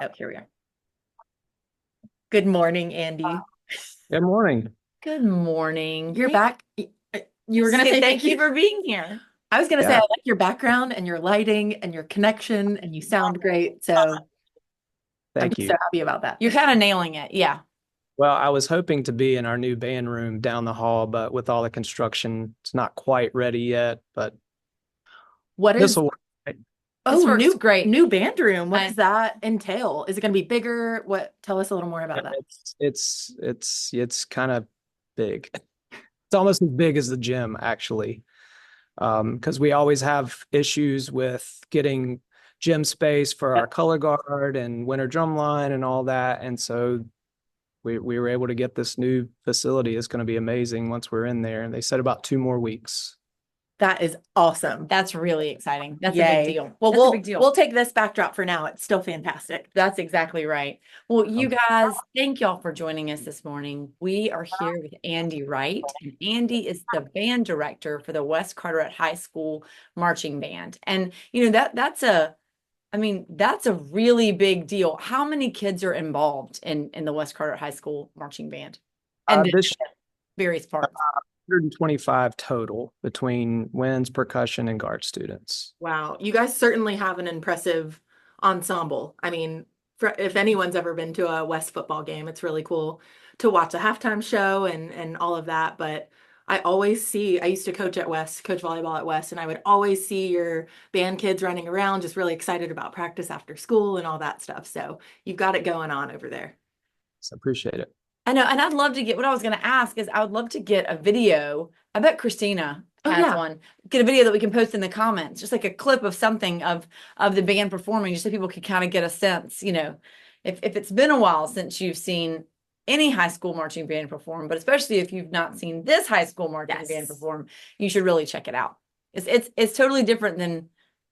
Oh, here we are. Good morning, Andy. Good morning. Good morning. You're back. You were going to say Thank you for being here. I was going to say, I Yeah, like your background and your lighting and your connection, and you sound great. So I'm thank just so you. happy about that. You're kind of nailing it. Yeah. Well, I was hoping to be in our new band room down the hall, but with all the construction, it's not quite ready yet, but What this is, will work. This oh, works great. new band room. What does I, that entail? Is it going to be bigger? Tell us a little more about that. It's kind of big. It's almost as big as the gym, actually. Because we always have issues with getting gym space for our Yep. color guard and winter drum line and all that. And so we were able to get this new facility. It's going to be amazing once we're in there. And they said about 2 more weeks. That is awesome. that's really exciting. That's a big Yay. deal. Well, That's a big deal. we'll take this backdrop for now. It's still fantastic. That's exactly right. Well, you Um, guys, thank y'all for joining us this morning. We are here with Andy Wright, and Andy is the band director for the West Carteret High School marching band. And that's a really big deal. How many kids are involved in the West Carteret High School marching band and the this various parts? 125 total between winds, percussion, and guard students. Wow, you guys certainly have an impressive ensemble. I mean, if anyone's ever been to a West football game, it's really cool to watch a halftime show and all of that. But I used to coach at West, coach volleyball at West, and I would always see your band kids running around, just really excited about practice after school and all that stuff. So you've got it going on over there. So appreciate it. I know, and I'd love to get what I was going to ask is I would love to get a video. I bet Christina Oh has yeah. one. Get a video that we can post in the comments, just like a clip of something of the band performing, just so people could kind of get a sense, if it's been a while since you've seen any high school marching band perform, but especially if you've not seen this high school marching band Yes. perform, you should really check it out. It's totally different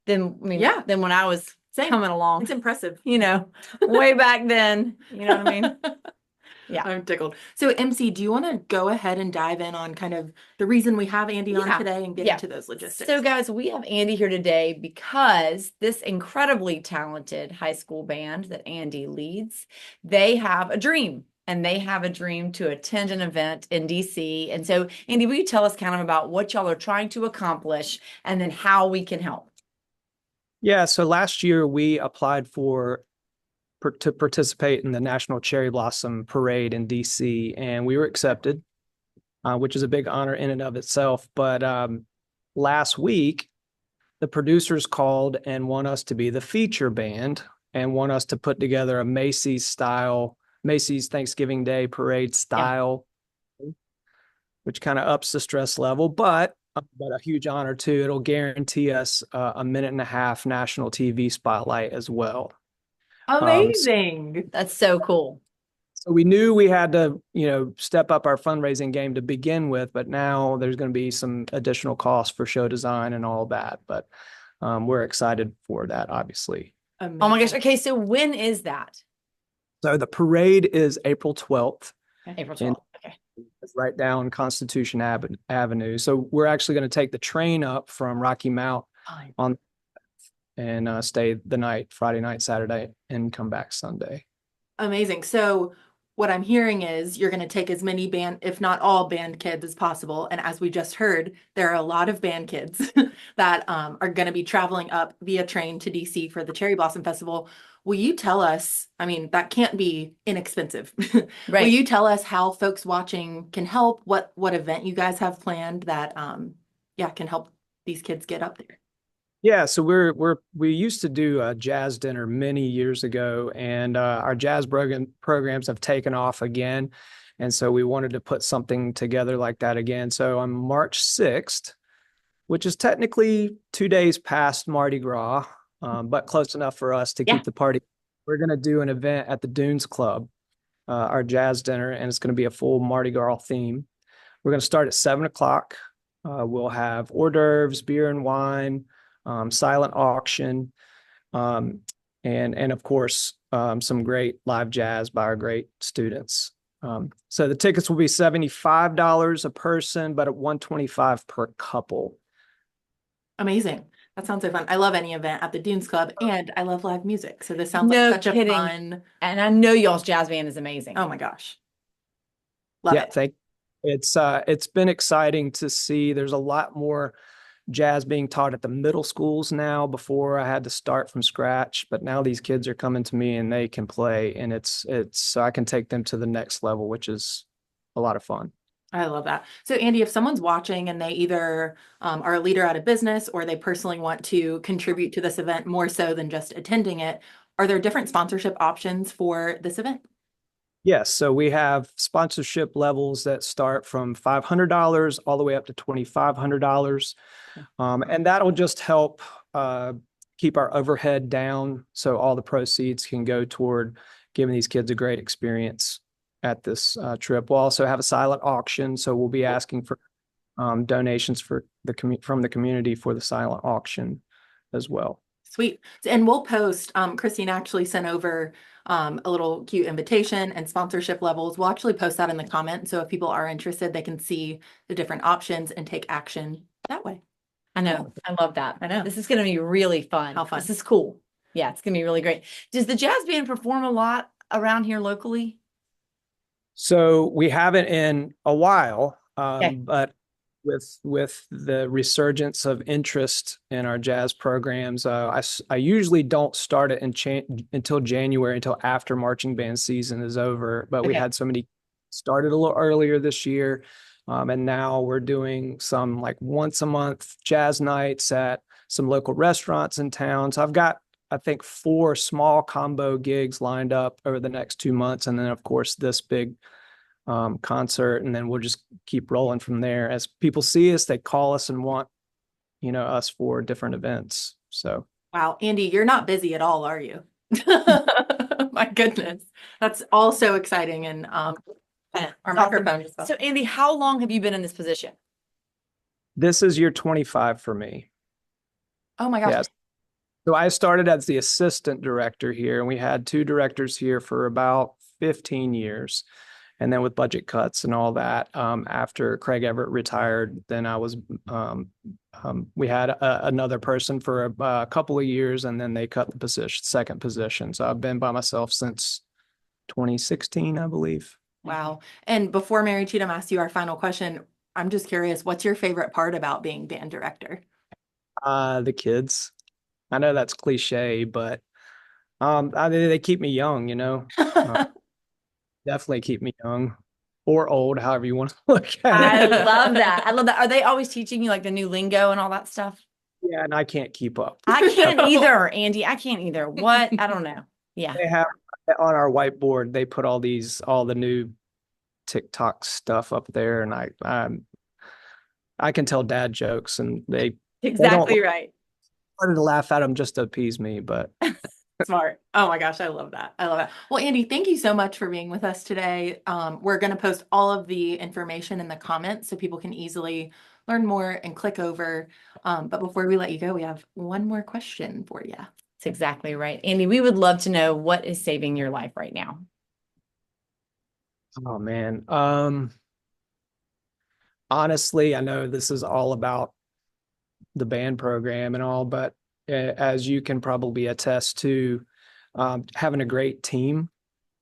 Yeah. than when I was Same. coming along, It's impressive. way back then. You know what I mean? Yeah. I'm tickled. So, MC, do you want to go ahead and dive in on kind of the reason we have Andy on Yeah. today and get Yeah. into those logistics? So, guys, we have Andy here today because this incredibly talented high school band that Andy leads, they have a dream. And they have a dream to attend an event in DC. And so, Andy, will you tell us kind of about what y'all are trying to accomplish and then how we can help? Yeah, so last year we applied to participate in the National Cherry Blossom Parade in DC, and we were accepted, which is a big honor in and of itself. But last week, the producers called and want us to be the feature band and want us to put together a Macy's Thanksgiving Day Parade style, which kind of ups the stress level, but a huge honor too. It'll guarantee us a minute and a half national TV spotlight as well. Amazing. That's so cool. So we knew we had to, step up our fundraising game to begin with, but now there's going to be some additional costs for show design and all that. But we're excited for that, obviously. Amazing. Oh my gosh. Okay, so when is that? So the parade is April 12th. April And 12th. Okay. it's right down Constitution Avenue. So we're actually going to take the train up from Rocky Mount on and stay the night, Friday night, Saturday, and come back Sunday. Amazing. So what I'm hearing is you're going to take as many band, if not all band kids as possible. And as we just heard, there are a lot of band kids that are going to be traveling up via train to DC for the Cherry Blossom Festival. Will you tell us, I mean, that can't be inexpensive. Will Right. you tell us how folks watching can help? What event you guys have planned that can help these kids get up there? Yeah, so we used to do a jazz dinner many years ago, and our jazz programs have taken off again, and so we wanted to put something together like that again. So on March 6th, which is technically 2 days past Mardi Gras, but close enough for us to Yeah. keep the party, we're going to do an event at the Dunes Club, our jazz dinner, and it's going to be a full Mardi Gras theme. We're going to start at 7 o'clock. We'll have hors d'oeuvres, beer and wine, silent auction, and of course, some great live jazz by our great students. So the tickets will be $75 a person, but at $125 per couple. Amazing. That sounds so fun. I love any event at the Dunes Club, and I love live music. So this sounds like No such a kidding. fun. And I know y'all's jazz band is amazing. Oh my gosh. Love Yeah, it. it's been exciting to see. There's a lot more jazz being taught at the middle schools now. Before I had to start from scratch, but now these kids are coming to me and they can play, and it's so I can take them to the next level, which is a lot of fun. I love that. So, Andy, if someone's watching and they either are a leader at a business or they personally want to contribute to this event more so than just attending it, are there different sponsorship options for this event? Yes, so we have sponsorship levels that start from $500 all the way up to $2,500. And that'll just help keep our overhead down so all the proceeds can go toward giving these kids a great experience at this trip. We'll also have a silent auction, so we'll be asking for donations for from the community for the silent auction as well. Sweet. And we'll post, Christine actually sent over a little cute invitation and sponsorship levels. We'll actually post that in the comments. So if people are interested, they can see the different options and take action that way. I know. I love that. I know. This is going to be really fun. How fun. This is cool. Yeah, it's going to be really great. Does the jazz band perform a lot around here locally? So we haven't in a while, Okay. but with the resurgence of interest in our jazz programs, I usually don't start it until January, until after marching band season is over. But we Okay. had so many started a little earlier this year, and now we're doing some like once a month jazz nights at some local restaurants in town. So I've got, I think, 4 small combo gigs lined up over the next 2 months, and then of course this big concert, and then we'll just keep rolling from there. As people see us, they call us and want, us for different events. So, Wow, Andy, you're not busy at all, are you? My goodness. That's all so exciting. And our microphone just fell. So, Andy, how long have you been in this position? this is year 25 for me. Oh my gosh. Yes. So I started as the assistant director here, and we had 2 directors here for about 15 years. And then with budget cuts and all that, after Craig Everett retired, then I was, we had another person for a couple of years, and then they cut the second position. So I've been by myself since 2016, I believe. Wow. And before Mary Cheatham asks you our final question, I'm just curious, what's your favorite part about being band director? The kids. I know that's cliche, but they keep me young, definitely keep me young or old, however you want to look I at it. love that. I love that. Are they always teaching you like the new lingo and all that stuff? Yeah, and I can't keep up. I can't either, Andy. I can't either. What? I don't know. Yeah. They have on our whiteboard, they put all the new TikTok stuff up there, and I can tell dad jokes, and they Exactly right. started to laugh at them just to appease me, but Smart. Oh my gosh, I love that. I love that. Well, Andy, thank you so much for being with us today. We're going to post all of the information in the comments so people can easily learn more and click over. But before we let you go, we have one more question for you. That's exactly right. Andy, we would love to know what is saving your life right now. oh man. Honestly, I know this is all about the band program and all, but as you can probably attest to, having a great team.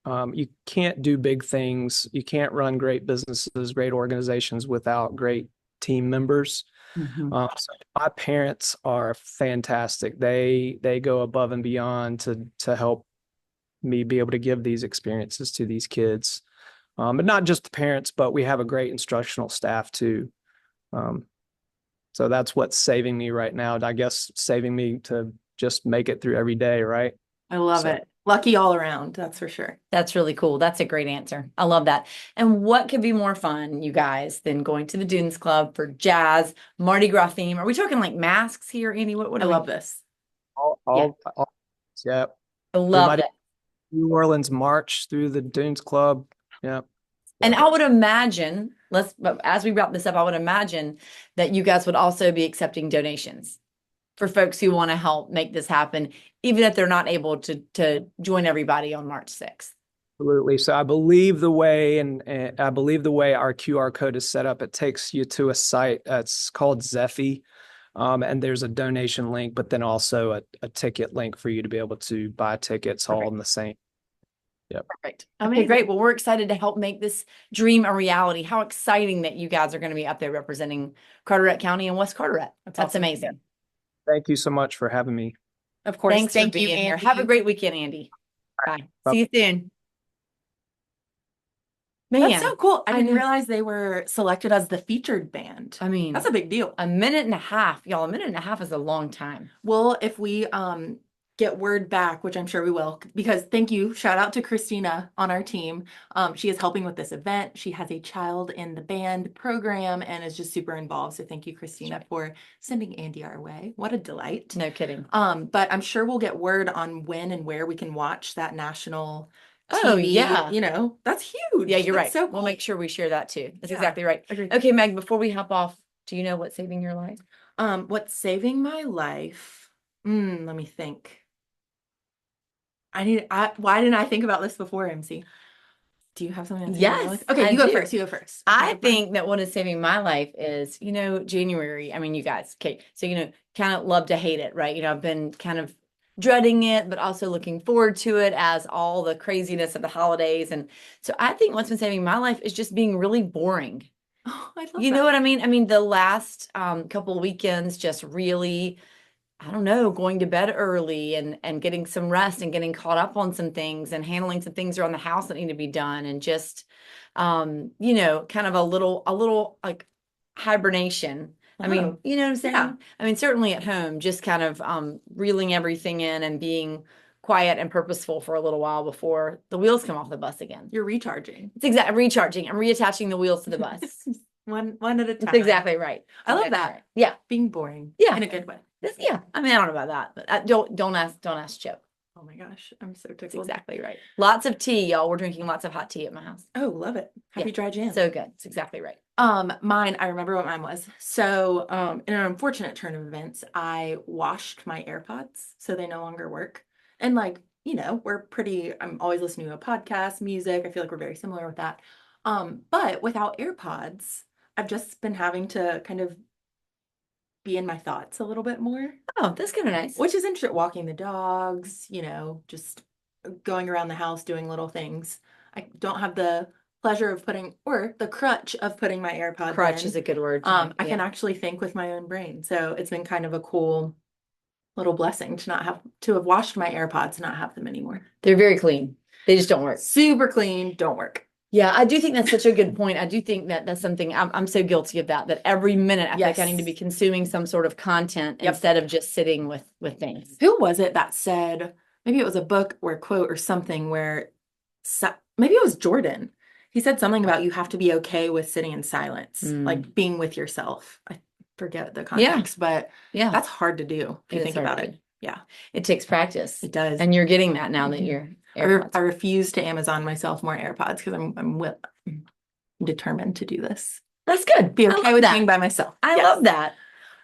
You can't do big things. You can't run great businesses, great organizations without great team members. So my parents are fantastic. They go above and beyond to help me be able to give these experiences to these kids. But not just the parents, but we have a great instructional staff too. So that's what's saving me right now. I guess saving me to just make it through every day, right? I love it. Lucky all around, that's for sure. That's really cool. That's a great answer. I love that. And what could be more fun, you guys, than going to the Dunes Club for jazz, Mardi Gras theme? Are we talking like masks here, Andy? What I love this. Yeah. I love it. New Orleans March through the Dunes Club. Yeah. And I would imagine, as we wrap this up, I would imagine that you guys would also be accepting donations for folks who want to help make this happen, even if they're not able to join everybody on March 6th. Absolutely. So I believe the way, and I believe the way our QR code is set up, it takes you to a site that's called Zephy. And there's a donation link, but then also a ticket link for you to be able to buy tickets all in the same. Yep. Perfect. Amazing. Okay, great. Well, we're excited to help make this dream a reality. How exciting that you guys are going to be up there representing Carteret County and West Carteret. That's awesome. amazing. Thank you so much for having me. Of course. Thanks Thank for you, being here. Andy. Have a great weekend, Andy. Bye. Bye. See you soon. That's Man, so cool. I I didn't know. realize they were selected as the featured band. I mean, That's a big deal. a minute and a half, y'all. A minute and a half is a long time. Well, if we get word back, which I'm sure we will, because thank you, shout out to Christina on our team. She is helping with this event. She has a child in the band program and is just super involved. So thank you, Christina, for sending Andy our way. What a delight. No kidding. But I'm sure we'll get word on when and where we can watch that national Oh, TV. yeah. You know, that's huge. Yeah, you're That's right. so We'll cool. make sure we share that too. That's Yeah. exactly right. Agreed. Okay, Meg, before we hop off, do you know what's saving your life? What's saving my life? Let me think. Why didn't I think about this before, MC? Do you have something that's saving your Yes, life? Okay, I you go do. first. You go first. I Okay, think that what is saving my life is, January. I mean, you guys, okay. So, kind of love to hate it, right? I've been kind of dreading it, but also looking forward to it as all the craziness of the holidays. And so I think what's been saving my life is just being really boring. Oh, I love You that. know what I mean? I mean, the last couple of weekends just really, I don't know, going to bed early and getting some rest and getting caught up on some things and handling some things around the house that need to be done and just kind of a little like hibernation. I mean, Oh, you know what I'm saying? yeah. I mean, certainly at home, just kind of reeling everything in and being quiet and purposeful for a little while before the wheels come off the bus again. You're recharging. It's exactly recharging. I'm reattaching the wheels to the bus. One at a time. That's exactly right. I love Exactly that. right. Yeah. Being boring. Yeah. In a good way. Yeah. I mean, I don't know about that, but don't ask Chip. Oh my gosh, I'm so That's tickled. exactly right. Lots of tea, y'all. We're drinking lots of hot tea at my house. Oh, love it. Happy Yeah. dry jam. So good. It's exactly right. Mine, I remember what mine was. So, in an unfortunate turn of events, I washed my AirPods, so they no longer work. And I'm always listening to a podcast, music. I feel like we're very similar with that. But without AirPods, I've just been having to kind of be in my thoughts a little bit more, Oh, that's kind of nice. which is interesting. Walking the dogs, just going around the house doing little things. I don't have the pleasure of or the crutch of putting my AirPods Crutch in. is a good word. I can Yeah. actually think with my own brain. So it's been kind of a cool little blessing to not have washed my AirPods and not have them anymore. They're very clean. They just don't work. Super clean, don't work. Yeah, I do think that's such a good point. I do think that that's something I'm so guilty of that every minute I feel like I need to be Yes. consuming some sort of content Yep. instead of just sitting with things. Who was it that said, maybe it was a book or a quote or something where maybe it was Jordan. He said something about you have to be okay with sitting in silence, like being with yourself. I forget the context, but Yeah. that's hard to do if you It think is hard about to it. do. Yeah, It takes practice. it does. And you're getting that now that you're I refuse to Amazon myself more AirPods because I'm determined to do this. That's good. Be I okay love with that. being by myself. I Yes. love that.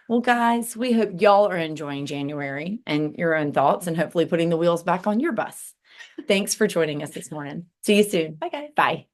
Well, guys, we hope y'all are enjoying January and your own thoughts and hopefully putting the wheels back on your bus. Thanks for joining us this morning. See you soon. Bye, guys. Bye.